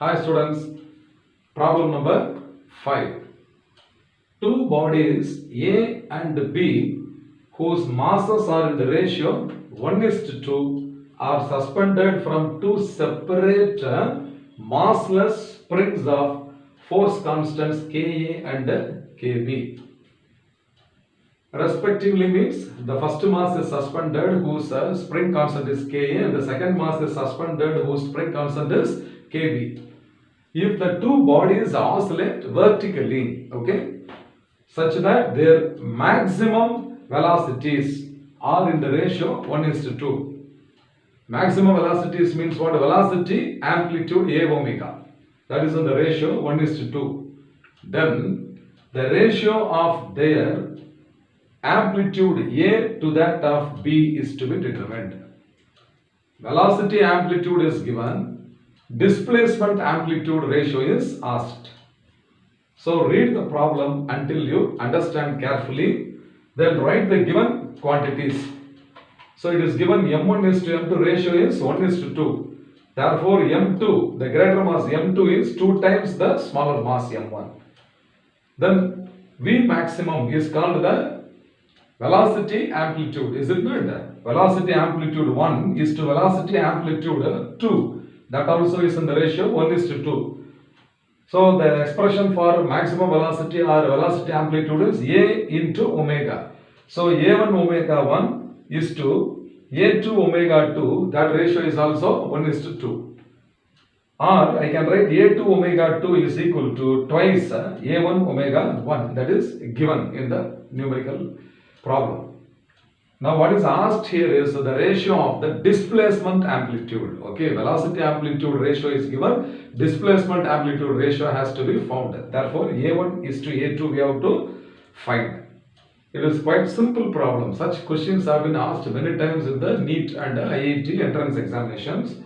Hi students, problem number 5. Two bodies A and B whose masses are in the ratio 1:2 are suspended from two separate massless springs of force constants Ka and Kb. Respectively means the first mass is suspended whose spring constant is Ka and the second mass is suspended whose spring constant is Kb. If the two bodies oscillate vertically, okay, such that their maximum velocities are in the ratio 1:2. Maximum velocities means what? Velocity, amplitude, A omega. That is in the ratio 1:2. Then the ratio of their amplitude A to that of B is to be determined. Velocity amplitude is given. Displacement amplitude ratio is asked. So read the problem until you understand carefully. Then write the given quantities. So it is given M1:M2 ratio is 1:2. Therefore M2, the greater mass M2 is 2 times the smaller mass M1. Then V maximum is called the velocity amplitude. Is it not? Velocity amplitude 1 is to velocity amplitude 2. That also is in the ratio 1:2. So the expression for maximum velocity or velocity amplitude is A into omega. So A1 omega 1 is to A2 omega 2. That ratio is also 1:2. Or I can write A2 omega 2 is equal to twice A1 omega 1. That is given in the numerical problem. Now what is asked here is the ratio of the displacement amplitude. Okay, velocity amplitude ratio is given. Displacement amplitude ratio has to be found. Therefore A1 is to A2 we have to find. It is quite simple problem. Such questions have been asked many times in the NEET and IIT entrance examinations.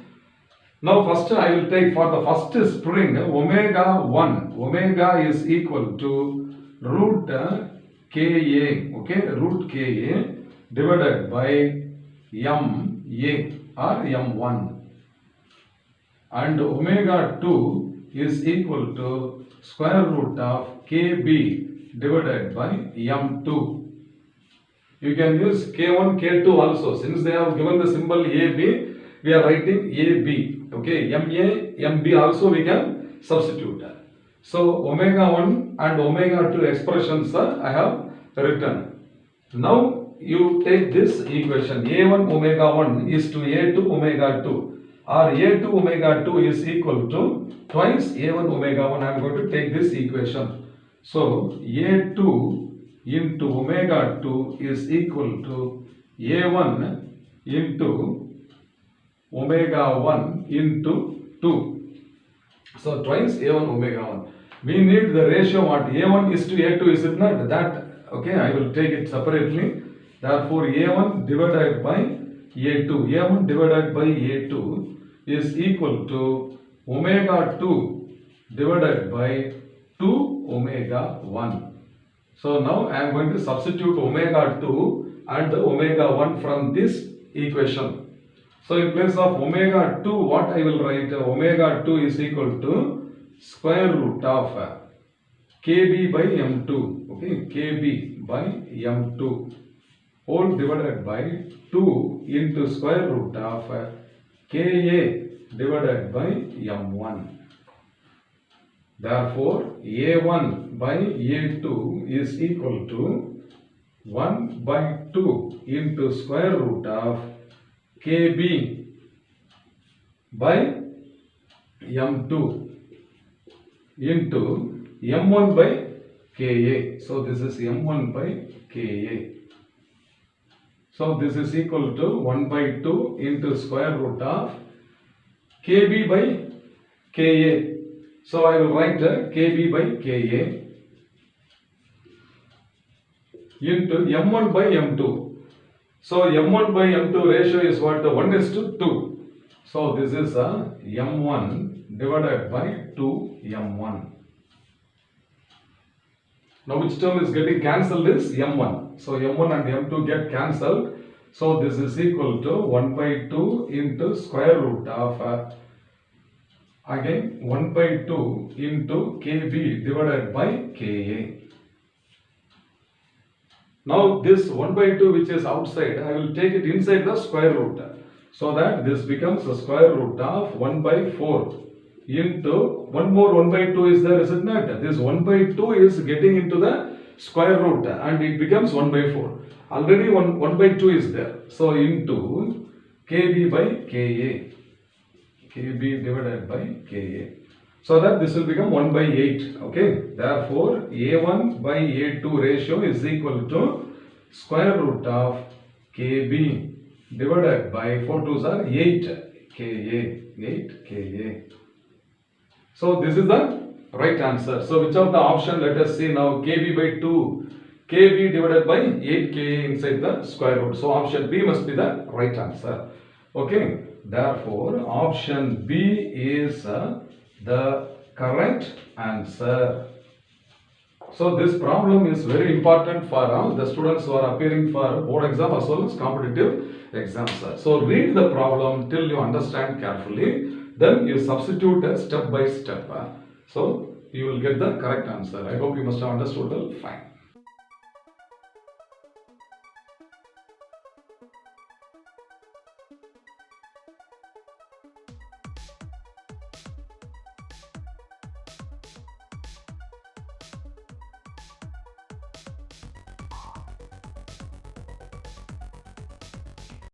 Now first I will take for the first spring omega 1. Omega is equal to root Ka. Okay, root Ka divided by MA or M1, and omega 2 is equal to square root of Kb divided by M2. You can use K1, K2 also. Since they have given the symbol AB, we are writing AB. Okay, MA, MB also we can substitute. So omega 1 and omega 2 expressions I have written. Now you take this equation. A1 omega 1 is to A2 omega 2, or A2 omega 2 is equal to twice A1 omega 1. I am going to take this equation. So A2 into omega 2 is equal to A1 into omega 1 into 2. So twice A1 omega 1. We need the ratio what? A1 is to A2, is it not? That, okay, I will take it separately. Therefore A1 divided by A2. A1 divided by A2 is equal to omega 2 divided by 2 omega 1. So now I am going to substitute omega 2 and omega 1 from this equation. So in place of omega 2, what I will write? Omega 2 is equal to square root of Kb by M2. Okay, Kb by M2 whole divided by 2 into square root of Ka divided by M1. Therefore A1 by A2 is equal to 1 by 2 into square root of Kb by M2 into M1 by Ka. So this is M1 by Ka. So this is equal to 1 by 2 into square root of Kb by Ka. So I will write Kb by Ka into M1 by M2. So M1 by M2 ratio is what? 1:2. So this is M1 divided by 2 M1. Now which term is getting cancelled is M1. So M1 and M2 get cancelled. So this is equal to 1 by 2 into square root of Again 1 by 2 into KB divided by KA. Now this 1 by 2 which is outside, I will take it inside the square root. So that this becomes the square root of 1 by 4 into, one more 1 by 2 is there, is it not? This 1 by 2 is getting into the square root and it becomes 1 by 4. Already 1 by 2 is there. So into KB by KA. KB divided by KA. So that this will become 1 by 8. Okay. Therefore, A1 by A2 ratio is equal to square root of KB divided by 4 2s are 8 KA. 8 KA. So this is the right answer. So which of the option, let us see now, KB by 2. KB divided by 8 KA inside the square root. So option B must be the right answer. Okay. Therefore, option B is the correct answer. So this problem is very important for all the students who are appearing for board exam as well as competitive exams. So read the problem till you understand carefully. Then you substitute step by step. So you will get the correct answer. I hope you must have understood well. Fine.